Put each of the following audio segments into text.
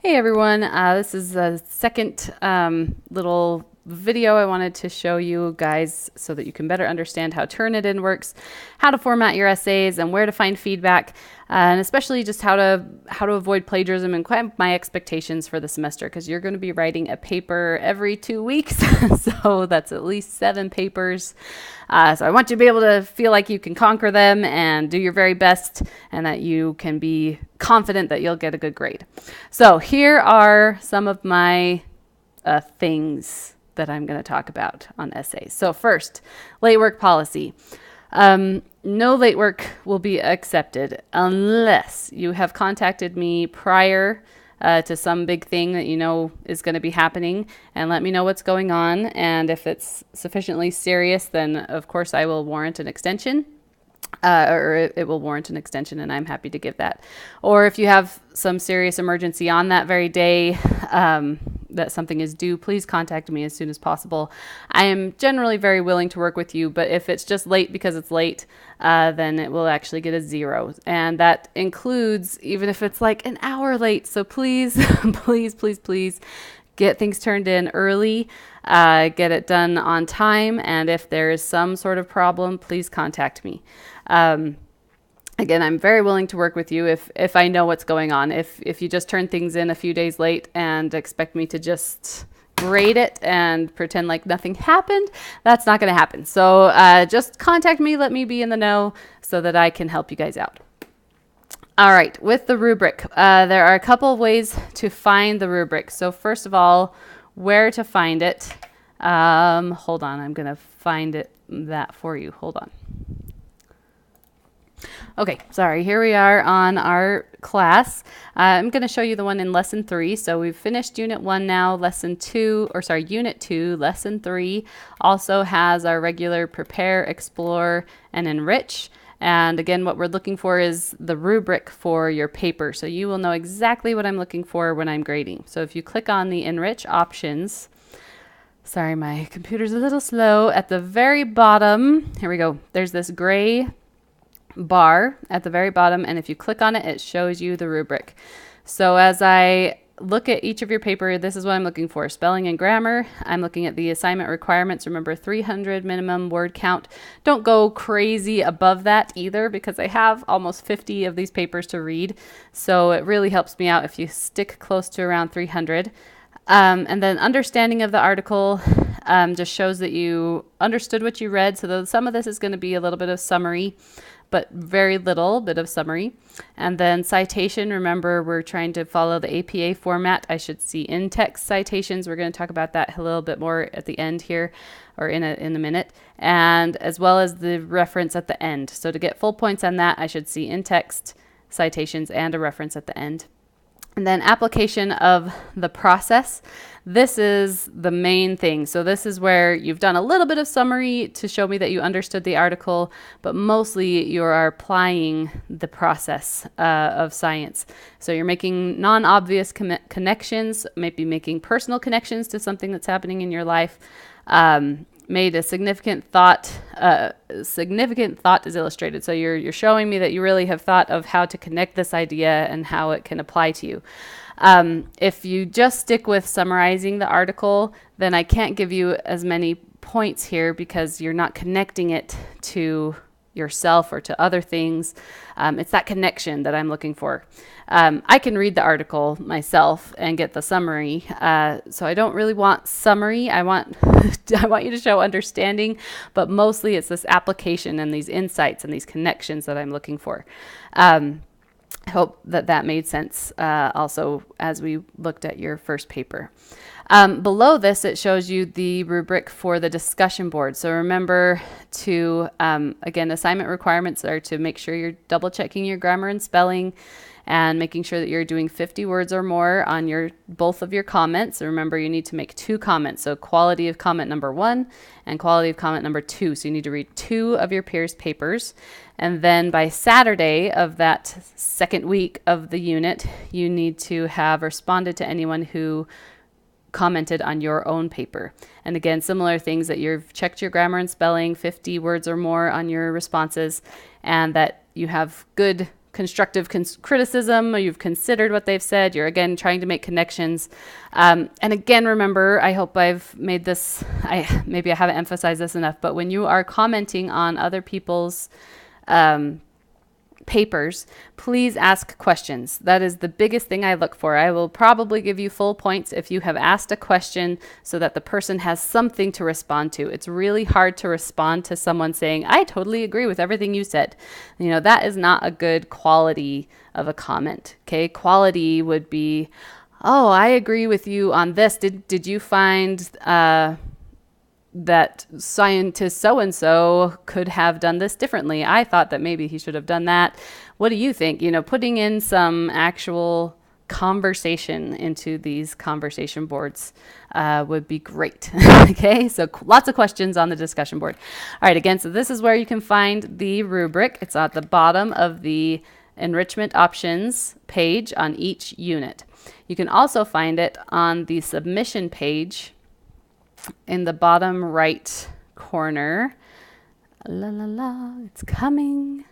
Hey everyone, this is a second little video I wanted to show you guys so that you can better understand how Turnitin works, how to format your essays, and where to find feedback, and especially just how to avoid plagiarism and quite my expectations for the semester, because you're going to be writing a paper every 2 weeks, so that's at least 7 papers. So I want you to be able to feel like you can conquer them and do your very best, and that you can be confident that you'll get a good grade. So here are some of my things that I'm going to talk about on essays. So first, late work policy. No late work will be accepted unless you have contacted me prior to some big thing that you know is going to be happening, and let me know what's going on. And if it's sufficiently serious, then of course I will warrant an extension. Or it will warrant an extension, and I'm happy to give that. Or if you have some serious emergency on that very day, that something is due, please contact me as soon as possible. I am generally very willing to work with you, but if it's just late because it's late, then it will actually get a 0. And that includes even if it's like an hour late. So please, please get things turned in early, get it done on time, and if there is some sort of problem, please contact me. Again, I'm very willing to work with you if I know what's going on. If you just turn things in a few days late and expect me to just grade it and pretend like nothing happened, that's not going to happen. So just contact me, let me be in the know so that I can help you guys out. All right, with the rubric, there are a couple of ways to find the rubric. So first of all, where to find it. Hold on, I'm going to find that for you. Hold on. Okay, sorry, here we are on our class. I'm going to show you the one in lesson 3. So we've finished unit 1 now. Unit 2, lesson 3 also has our regular prepare, explore, and enrich. And again, what we're looking for is the rubric for your paper. So you will know exactly what I'm looking for when I'm grading. So if you click on the enrich options, sorry, my computer's a little slow. At the very bottom, here we go. There's this gray bar at the very bottom, and if you click on it, it shows you the rubric. So as I look at each of your paper, this is what I'm looking for. Spelling and grammar. I'm looking at the assignment requirements. Remember, 300 minimum word count. Don't go crazy above that either, because I have almost 50 of these papers to read. So it really helps me out if you stick close to around 300. And then understanding of the article just shows that you understood what you read. So some of this is going to be a little bit of summary, but very little bit of summary. And then citation, remember we're trying to follow the APA format. I should see in-text citations. We're going to talk about that a little bit more at the end here, or in a minute, and as well as the reference at the end. So to get full points on that, I should see in-text citations and a reference at the end. And then application of the process. This is the main thing. So this is where you've done a little bit of summary to show me that you understood the article, but mostly you are applying the process of science. So you're making non-obvious connections, maybe making personal connections to something that's happening in your life. Made a significant thought is illustrated. So you're showing me that you really have thought of how to connect this idea and how it can apply to you. If you just stick with summarizing the article, then I can't give you as many points here because you're not connecting it to yourself or to other things. It's that connection that I'm looking for. I can read the article myself and get the summary, so I don't really want summary. I want you to show understanding, but mostly it's this application and these insights and these connections that I'm looking for. I hope that made sense also as we looked at your first paper. Below this, it shows you the rubric for the discussion board. So remember to, again, assignment requirements are to make sure you're double checking your grammar and spelling and making sure that you're doing 50 words or more on both of your comments. So remember, you need to make 2 comments. So quality of comment number 1 and quality of comment number 2. So you need to read 2 of your peers' papers. And then by Saturday of that second week of the unit, you need to have responded to anyone who commented on your own paper. And again, similar things, that you've checked your grammar and spelling, 50 words or more on your responses, and that you have good constructive criticism, or you've considered what they've said. You're again trying to make connections. And again, remember, I hope I've made this, maybe I haven't emphasized this enough, but when you are commenting on other people's papers, please ask questions. That is the biggest thing I look for. I will probably give you full points if you have asked a question so that the person has something to respond to. It's really hard to respond to someone saying, I totally agree with everything you said. You know, that is not a good quality of a comment. Okay. Quality would be, oh, I agree with you on this. Did you find, that scientist so-and-so could have done this differently? I thought that maybe he should have done that. What do you think? You know, putting in some actual conversation into these conversation boards would be great. Okay, so lots of questions on the discussion board. All right, again, so this is where you can find the rubric. It's at the bottom of the enrichment options page on each unit. You can also find it on the submission page in the bottom right corner. La la la, it's coming.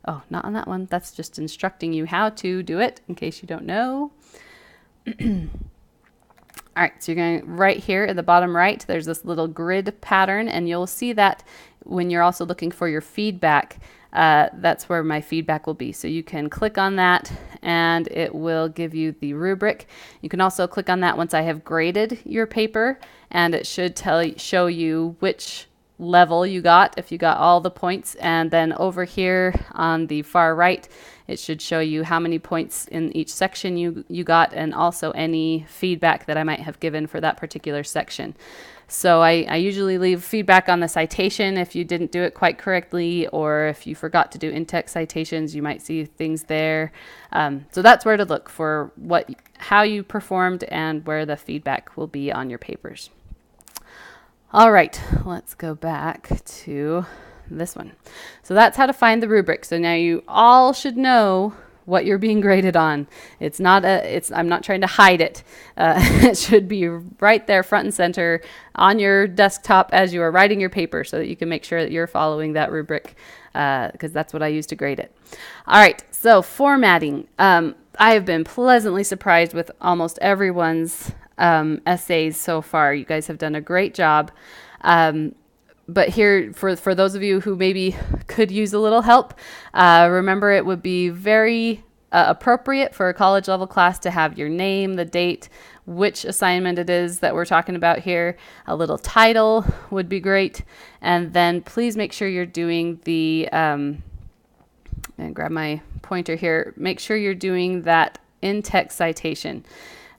Oh, not on that one. That's just instructing you how to do it in case you don't know. All right, so you're going right here at the bottom right, there's this little grid pattern, and you'll see that when you're also looking for your feedback, that's where my feedback will be. So you can click on that and it will give you the rubric. You can also click on that once I have graded your paper, and it should show you which level you got, if you got all the points. And then over here on the far right, it should show you how many points in each section you got, and also any feedback that I might have given for that particular section. So I usually leave feedback on the citation if you didn't do it quite correctly, or if you forgot to do in-text citations, you might see things there. So that's where to look for how you performed and where the feedback will be on your papers. All right, let's go back to this one. So that's how to find the rubric. So now you all should know what you're being graded on. I'm not trying to hide it. It should be right there front and center on your desktop as you are writing your paper, so that you can make sure that you're following that rubric, because that's what I use to grade it. All right, so formatting. I have been pleasantly surprised with almost everyone's essays so far. You guys have done a great job. But here, for those of you who maybe could use a little help, remember it would be very appropriate for a college level class to have your name, the date, which assignment it is that we're talking about here. A little title would be great. And then please make sure you're doing the, and grab my pointer here, make sure you're doing that in-text citation.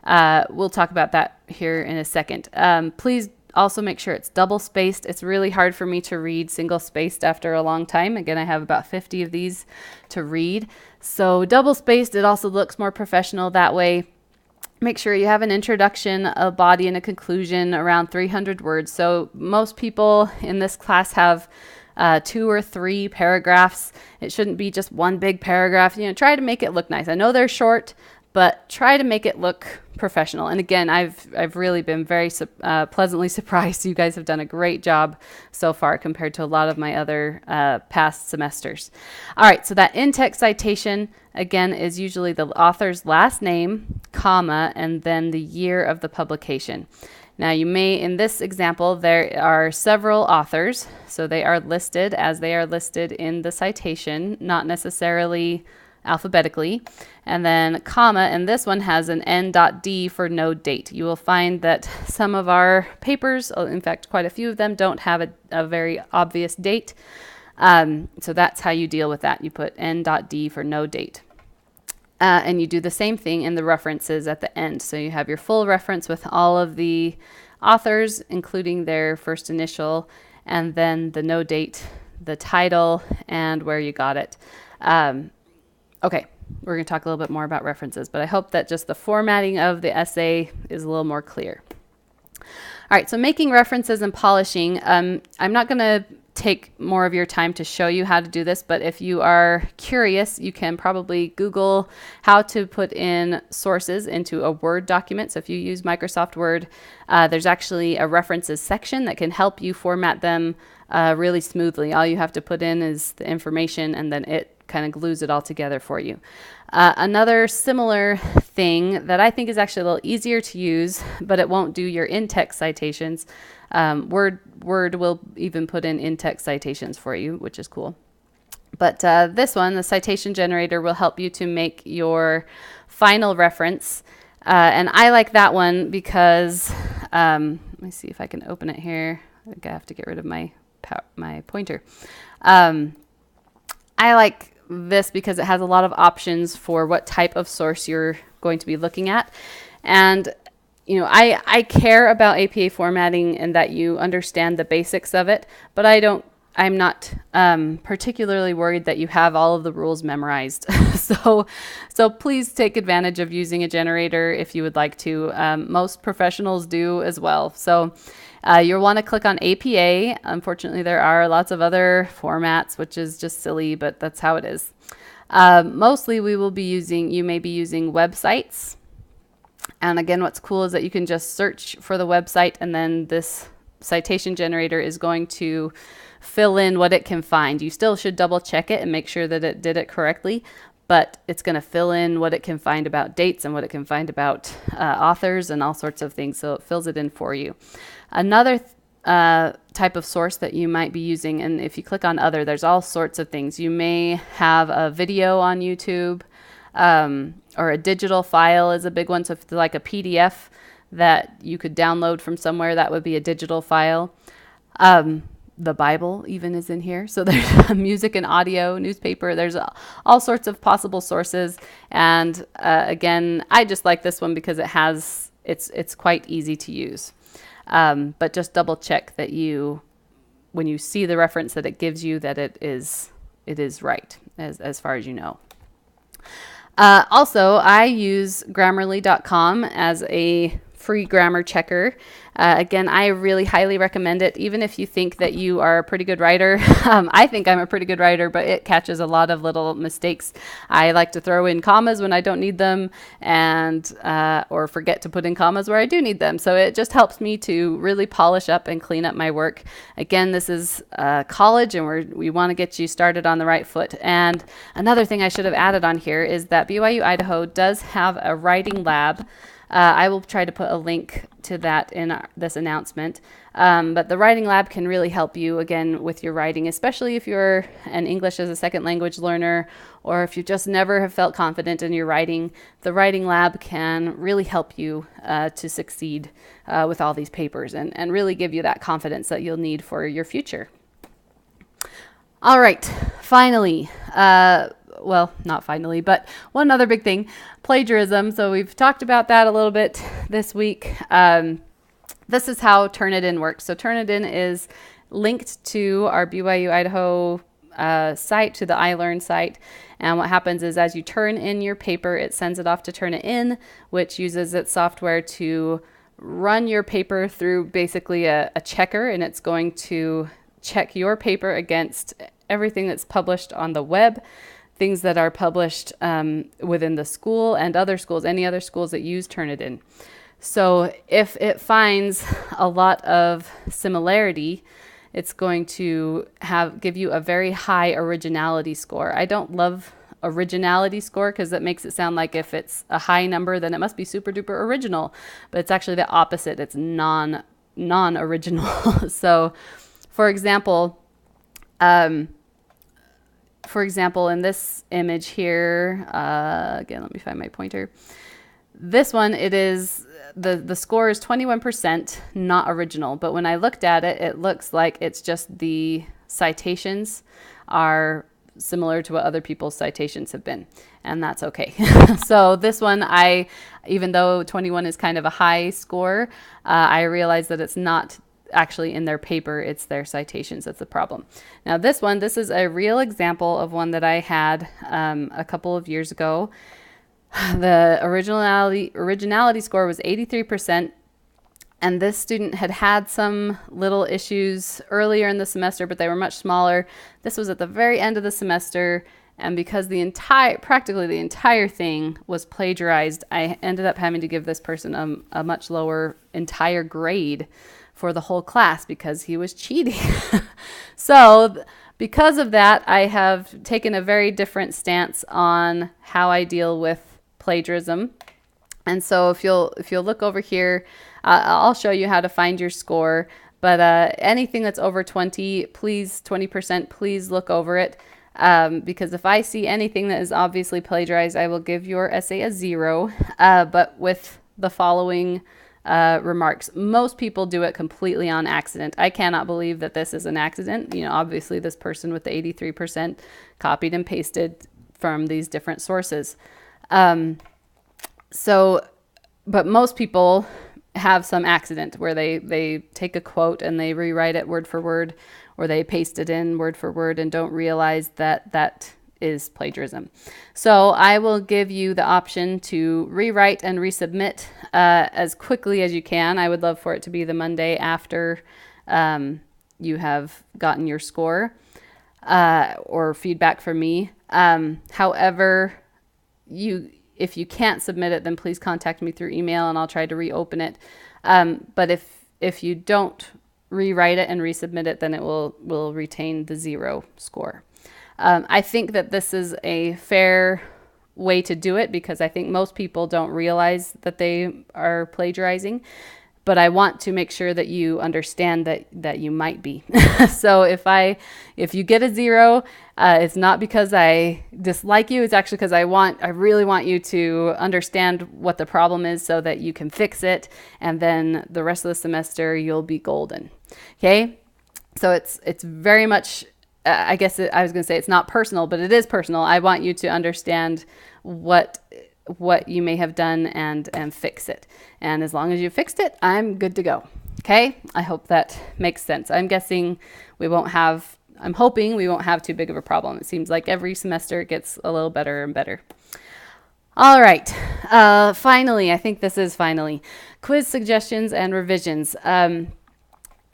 We'll talk about that here in a second. Please also make sure it's double spaced. It's really hard for me to read single spaced after a long time. Again, I have about 50 of these to read. So double spaced, it also looks more professional that way. Make sure you have an introduction, a body, and a conclusion around 300 words. So most people in this class have 2 or 3 paragraphs. It shouldn't be just one big paragraph. You know, try to make it look nice. I know they're short, but try to make it look professional. And again, I've really been very pleasantly surprised. You guys have done a great job so far compared to a lot of my other past semesters. All right, so that in-text citation, again, is usually the author's last name, comma, and then the year of the publication. Now you may, in this example, there are several authors, so they are listed as they are listed in the citation, not necessarily alphabetically. And then comma, and this one has an n.d for no date. You will find that some of our papers, in fact quite a few of them, don't have a very obvious date. So that's how you deal with that. You put n.d for no date. And you do the same thing in the references at the end. So you have your full reference with all of the authors, including their first initial, and then the no date, the title, and where you got it. Okay, we're going to talk a little bit more about references, but I hope that just the formatting of the essay is a little more clear. All right, so making references and polishing. I'm not going to take more of your time to show you how to do this, but if you are curious, you can probably Google how to put in sources into a Word document. So if you use Microsoft Word, there's actually a references section that can help you format them really smoothly. All you have to put in is the information, and then it kind of glues it all together for you. Another similar thing that I think is actually a little easier to use, but it won't do your in-text citations. Word will even put in-text citations for you, which is cool. But this one, the citation generator, will help you to make your final reference. And I like that one because, let me see if I can open it here. I think I have to get rid of my pointer. I like this because it has a lot of options for what type of source you're going to be looking at. And, you know, I care about APA formatting and that you understand the basics of it, but I'm not particularly worried that you have all of the rules memorized. So please take advantage of using a generator if you would like to. Most professionals do as well. So you'll want to click on APA. Unfortunately, there are lots of other formats, which is just silly, but that's how it is. Mostly you may be using websites. And again, what's cool is that you can just search for the website, and then this citation generator is going to fill in what it can find. You still should double check it and make sure that it did it correctly, but it's going to fill in what it can find about dates and what it can find about authors and all sorts of things. So it fills it in for you. Another type of source that you might be using, and if you click on other, there's all sorts of things. You may have a video on YouTube, or a digital file is a big one. So if it's like a PDF that you could download from somewhere, that would be a digital file. The Bible even is in here. So there's music and audio, newspaper. There's all sorts of possible sources. And again, I just like this one because it's quite easy to use. But just double check that when you see the reference that it gives you, that it is right as far as you know. Also, I use Grammarly.com as a free grammar checker. Again, I really highly recommend it, even if you think that you are a pretty good writer. I think I'm a pretty good writer, but it catches a lot of little mistakes. I like to throw in commas when I don't need them, and or forget to put in commas where I do need them. So it just helps me to really polish up and clean up my work. Again, this is college, and we want to get you started on the right foot. And another thing I should have added on here is that BYU Idaho does have a writing lab. I will try to put a link to that in this announcement. But the writing lab can really help you, again, with your writing, especially if you're an English as a second language learner, or if you just never have felt confident in your writing. The writing lab can really help you to succeed with all these papers and really give you that confidence that you'll need for your future. All right, finally, well, not finally, but one other big thing, plagiarism. So we've talked about that a little bit this week. This is how Turnitin works. So Turnitin is linked to our BYU Idaho site, to the iLearn site. And what happens is as you turn in your paper, it sends it off to Turnitin, which uses its software to run your paper through basically a checker, and it's going to check your paper against everything that's published on the web, things that are published within the school and other schools, any other schools that use Turnitin. So if it finds a lot of similarity, it's going to give you a very high originality score. I don't love originality score because that makes it sound like if it's a high number, then it must be super duper original, but it's actually the opposite. It's non-original. So for example, in this image here, again, let me find my pointer. This one, it is, the score is 21% not original, but when I looked at it, it looks like it's just the citations are similar to what other people's citations have been, and that's okay. So this one, even though 21 is kind of a high score, I realized that it's not actually in their paper, it's their citations that's the problem. Now this is a real example of one that I had a couple of years ago. The originality score was 83%, and this student had some little issues earlier in the semester, but they were much smaller. This was at the very end of the semester, and because practically the entire thing was plagiarized, I ended up having to give this person a much lower entire grade for the whole class because he was cheating. So because of that, I have taken a very different stance on how I deal with plagiarism. And so if you'll look over here, I'll show you how to find your score. But anything that's over 20, please, 20%, please look over it. Because if I see anything that is obviously plagiarized, I will give your essay a 0. But with the following remarks. Most people do it completely on accident. I cannot believe that this is an accident. You know, obviously this person with the 83% copied and pasted from these different sources. But most people have some accident where they take a quote and they rewrite it word for word, or they paste it in word for word and don't realize that that is plagiarism. So I will give you the option to rewrite and resubmit as quickly as you can. I would love for it to be the Monday after you have gotten your score or feedback from me. However, if you can't submit it, then please contact me through email and I'll try to reopen it. But if you don't rewrite it and resubmit it, then it will retain the 0 score. I think that this is a fair way to do it because I think most people don't realize that they are plagiarizing, but I want to make sure that you understand that you might be. So if you get a 0, it's not because I dislike you. It's actually because I really want you to understand what the problem is so that you can fix it. And then the rest of the semester, you'll be golden. Okay. So it's very much, I guess I was going to say it's not personal, but it is personal. I want you to understand what you may have done and fix it. And as long as you fixed it, I'm good to go. Okay. I hope that makes sense. I'm hoping we won't have too big of a problem. It seems like every semester it gets a little better and better. All right. Finally, I think this is finally quiz suggestions and revisions.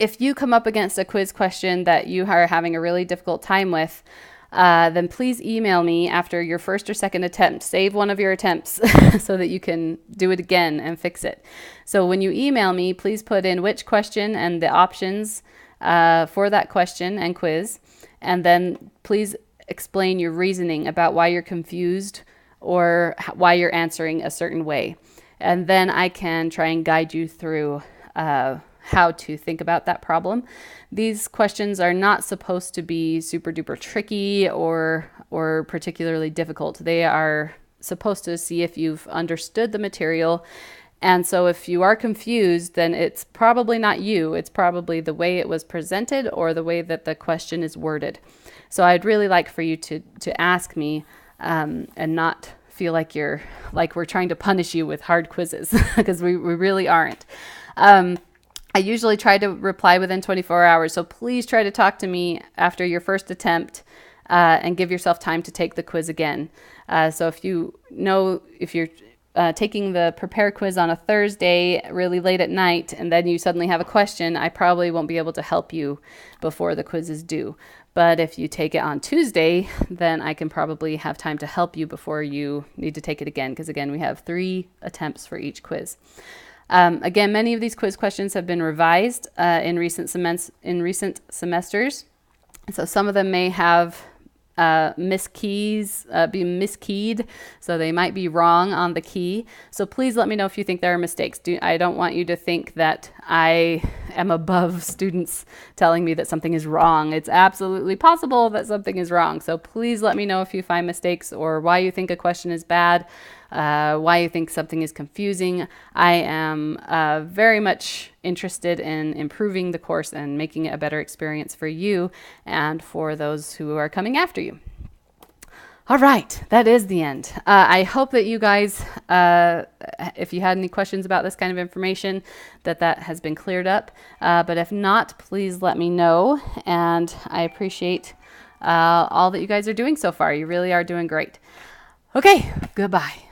If you come up against a quiz question that you are having a really difficult time with, then please email me after your first or second attempt. Save one of your attempts so that you can do it again and fix it. So when you email me, please put in which question and the options for that question and quiz. And then please explain your reasoning about why you're confused or why you're answering a certain way. And then I can try and guide you through how to think about that problem. These questions are not supposed to be super duper tricky or particularly difficult. They are supposed to see if you've understood the material. And so if you are confused, then it's probably not you. It's probably the way it was presented or the way that the question is worded. So I'd really like for you to ask me and not feel like we're trying to punish you with hard quizzes because we really aren't. I usually try to reply within 24 hours, so please try to talk to me after your first attempt and give yourself time to take the quiz again. So if you're taking the prepare quiz on a Thursday really late at night and then you suddenly have a question, I probably won't be able to help you before the quiz is due. But if you take it on Tuesday, then I can probably have time to help you before you need to take it again, because again, we have 3 attempts for each quiz. Again, many of these quiz questions have been revised in recent semesters. So some of them may have be miskeyed, so they might be wrong on the key. So please let me know if you think there are mistakes. I don't want you to think that I am above students telling me that something is wrong. It's absolutely possible that something is wrong. So please let me know if you find mistakes or why you think a question is bad. Why you think something is confusing. I am very much interested in improving the course and making it a better experience for you and for those who are coming after you. All right, that is the end. I hope that you guys, if you had any questions about this kind of information, that has been cleared up. But if not, please let me know. And I appreciate all that you guys are doing so far. You really are doing great. Okay, goodbye.